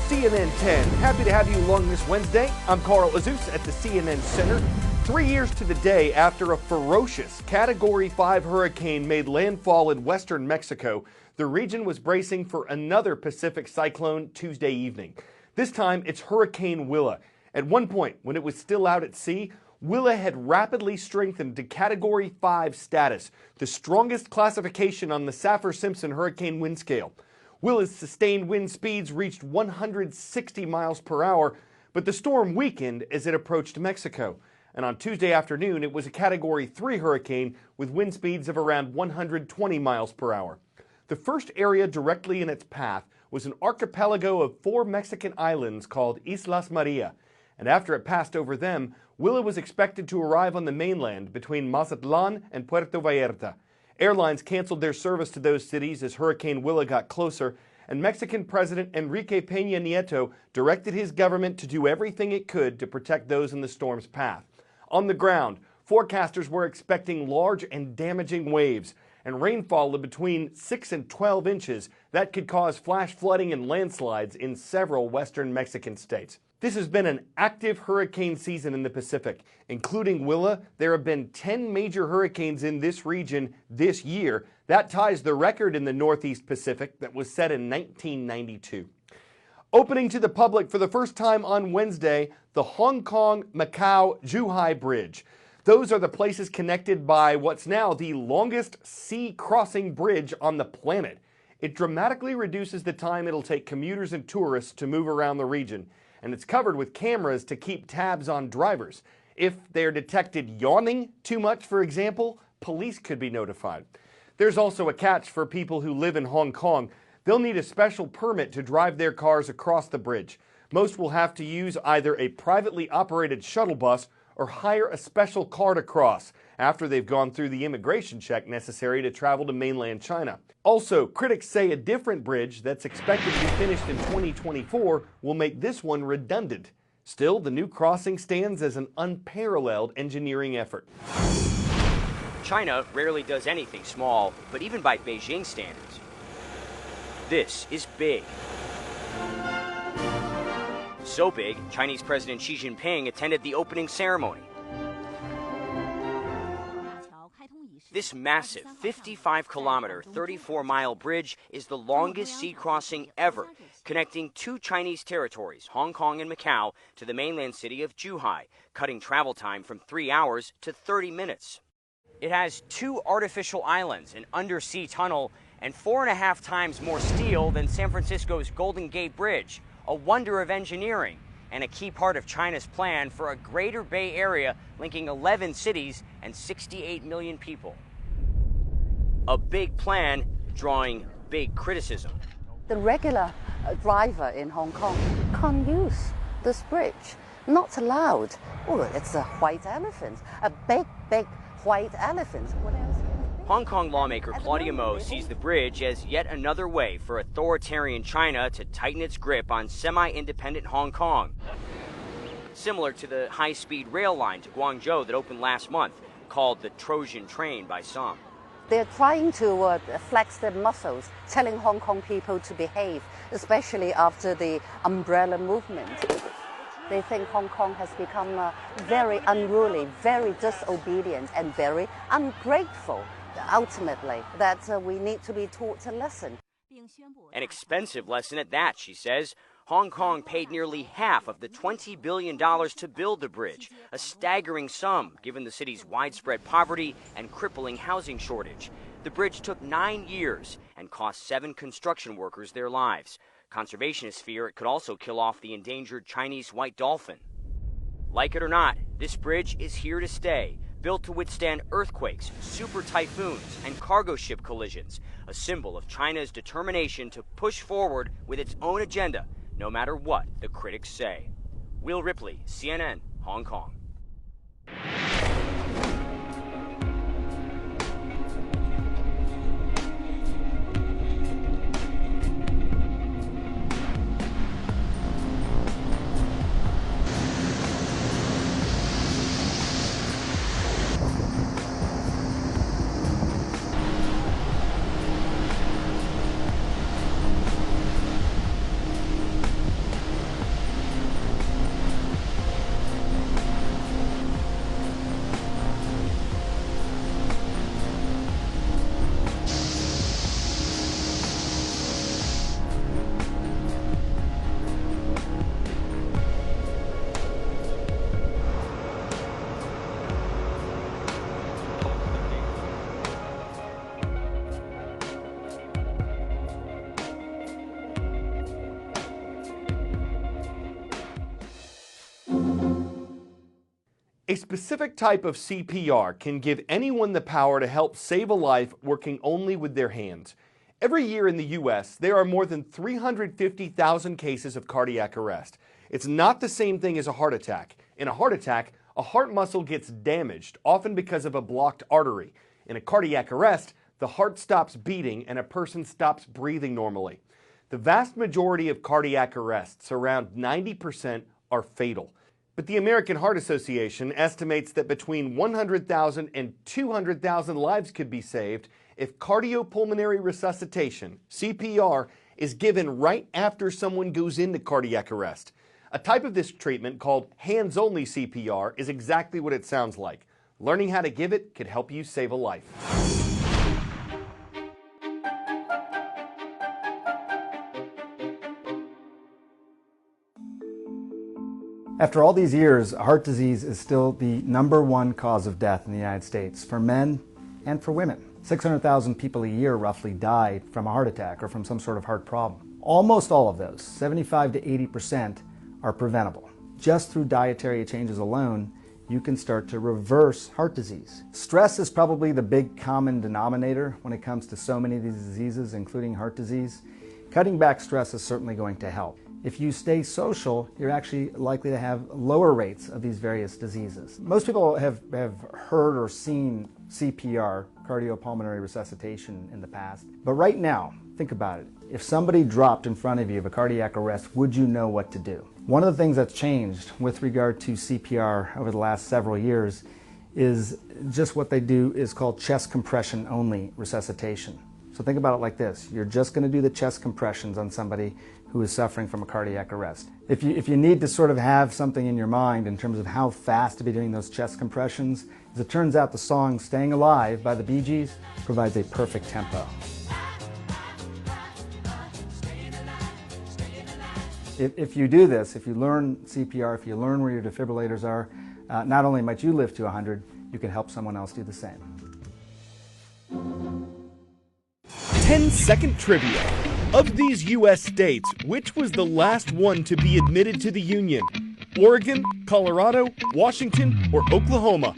CNN 10. Happy to have you along this Wednesday. I'm Carl Azuz at the CNN Center. 3 years to the day after a ferocious Category 5 hurricane made landfall in western Mexico, the region was bracing for another Pacific cyclone Tuesday evening. This time, it's Hurricane Willa. At one point, when it was still out at sea, Willa had rapidly strengthened to Category 5 status, the strongest classification on the Saffir-Simpson hurricane wind scale. Willa's sustained wind speeds reached 160 miles per hour, but the storm weakened as it approached Mexico. And on Tuesday afternoon, it was a Category 3 hurricane with wind speeds of around 120 miles per hour. The first area directly in its path was an archipelago of 4 Mexican islands called Islas Maria. And after it passed over them, Willa was expected to arrive on the mainland between Mazatlan and Puerto Vallarta. Airlines canceled their service to those cities as Hurricane Willa got closer, and Mexican President Enrique Peña Nieto directed his government to do everything it could to protect those in the storm's path. On the ground, forecasters were expecting large and damaging waves and rainfall of between 6 and 12 inches that could cause flash flooding and landslides in several western Mexican states. This has been an active hurricane season in the Pacific. Including Willa, there have been 10 major hurricanes in this region this year. That ties the record in the Northeast Pacific that was set in 1992. Opening to the public for the first time on Wednesday, the Hong Kong-Macau-Zhuhai Bridge. Those are the places connected by what's now the longest sea-crossing bridge on the planet. It dramatically reduces the time it'll take commuters and tourists to move around the region. And it's covered with cameras to keep tabs on drivers. If they're detected yawning too much, for example, police could be notified. There's also a catch for people who live in Hong Kong. They'll need a special permit to drive their cars across the bridge. Most will have to use either a privately operated shuttle bus or hire a special car to cross after they've gone through the immigration check necessary to travel to mainland China. Also, critics say a different bridge that's expected to be finished in 2024 will make this one redundant. Still, the new crossing stands as an unparalleled engineering effort. China rarely does anything small, but even by Beijing standards, this is big. So big, Chinese President Xi Jinping attended the opening ceremony. This massive 55-kilometer, 34-mile bridge is the longest sea crossing ever, connecting 2 Chinese territories, Hong Kong and Macau, to the mainland city of Zhuhai, cutting travel time from 3 hours to 30 minutes. It has 2 artificial islands, an undersea tunnel, and 4.5 times more steel than San Francisco's Golden Gate Bridge, a wonder of engineering and a key part of China's plan for a greater Bay Area linking 11 cities and 68 million people. A big plan drawing big criticism. The regular driver in Hong Kong can't use this bridge. Not allowed. Oh, it's a white elephant, a big, big white elephant. What else? Hong Kong lawmaker Claudia Mo sees the bridge as yet another way for authoritarian China to tighten its grip on semi-independent Hong Kong. Similar to the high-speed rail line to Guangzhou that opened last month, called the Trojan Train by some. They're trying to flex their muscles, telling Hong Kong people to behave, especially after the umbrella movement. They think Hong Kong has become very unruly, very disobedient, and very ungrateful. Ultimately, that we need to be taught a lesson. An expensive lesson at that, she says. Hong Kong paid nearly half of the $20 billion to build the bridge, a staggering sum given the city's widespread poverty and crippling housing shortage. The bridge took 9 years and cost 7 construction workers their lives. Conservationists fear it could also kill off the endangered Chinese white dolphin. Like it or not, this bridge is here to stay, built to withstand earthquakes, super typhoons, and cargo ship collisions, a symbol of China's determination to push forward with its own agenda, no matter what the critics say. Will Ripley, CNN, Hong Kong. A specific type of CPR can give anyone the power to help save a life working only with their hands. Every year in the U.S., there are more than 350,000 cases of cardiac arrest. It's not the same thing as a heart attack. In a heart attack, a heart muscle gets damaged, often because of a blocked artery. In a cardiac arrest, the heart stops beating and a person stops breathing normally. The vast majority of cardiac arrests, around 90%, are fatal. But the American Heart Association estimates that between 100,000 and 200,000 lives could be saved if cardiopulmonary resuscitation, CPR, is given right after someone goes into cardiac arrest. A type of this treatment called hands-only CPR is exactly what it sounds like. Learning how to give it could help you save a life. After all these years, heart disease is still the #1 cause of death in the United States for men and for women. 600,000 people a year roughly die from a heart attack or from some sort of heart problem. Almost all of those, 75 to 80%, are preventable. Just through dietary changes alone, you can start to reverse heart disease. Stress is probably the big common denominator when it comes to so many of these diseases, including heart disease. Cutting back stress is certainly going to help. If you stay social, you're actually likely to have lower rates of these various diseases. Most people have heard or seen CPR, cardiopulmonary resuscitation, in the past. But right now, think about it. If somebody dropped in front of you of a cardiac arrest, would you know what to do? One of the things that's changed with regard to CPR over the last several years is just what they do is called chest compression only resuscitation. So think about it like this. You're just going to do the chest compressions on somebody who is suffering from a cardiac arrest. If you need to sort of have something in your mind in terms of how fast to be doing those chest compressions, as it turns out the song Staying Alive by the Bee Gees provides a perfect tempo. If you do this, if you learn CPR, if you learn where your defibrillators are, not only might you live to 100, you can help someone else do the same. 10-second trivia. Of these U.S. states, which was the last one to be admitted to the Union? Oregon, Colorado, Washington, or Oklahoma?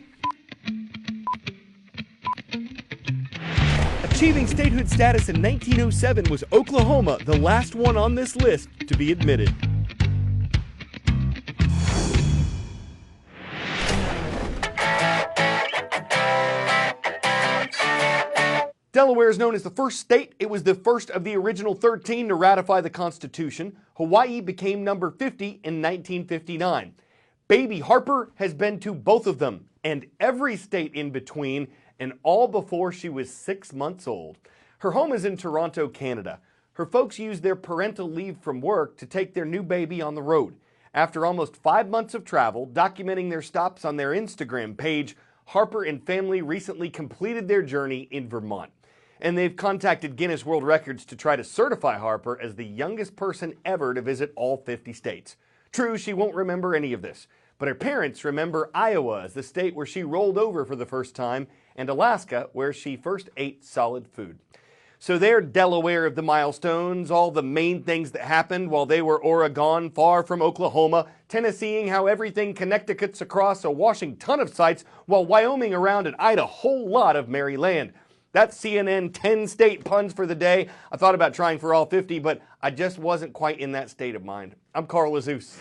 Achieving statehood status in 1907 was Oklahoma, the last one on this list to be admitted. Delaware is known as the first state. It was the first of the original 13 to ratify the Constitution. Hawaii became number 50 in 1959. Baby Harper has been to both of them, and every state in between, and all before she was 6 months old. Her home is in Toronto, Canada. Her folks used their parental leave from work to take their new baby on the road. After almost 5 months of travel, documenting their stops on their Instagram page, Harper and family recently completed their journey in Vermont. And they've contacted Guinness World Records to try to certify Harper as the youngest person ever to visit all 50 states. True, she won't remember any of this, but her parents remember Iowa as the state where she rolled over for the first time, and Alaska, where she first ate solid food. So they're Delaware of the milestones, all the main things that happened while they were Oregon, far from Oklahoma, Tennesseeing how everything Connecticut's across a washing ton of sites, while Wyoming around and eyed a whole lot of merry land. That's CNN 10-state puns for the day. I thought about trying for all 50, but I just wasn't quite in that state of mind. I'm Carl Azuz.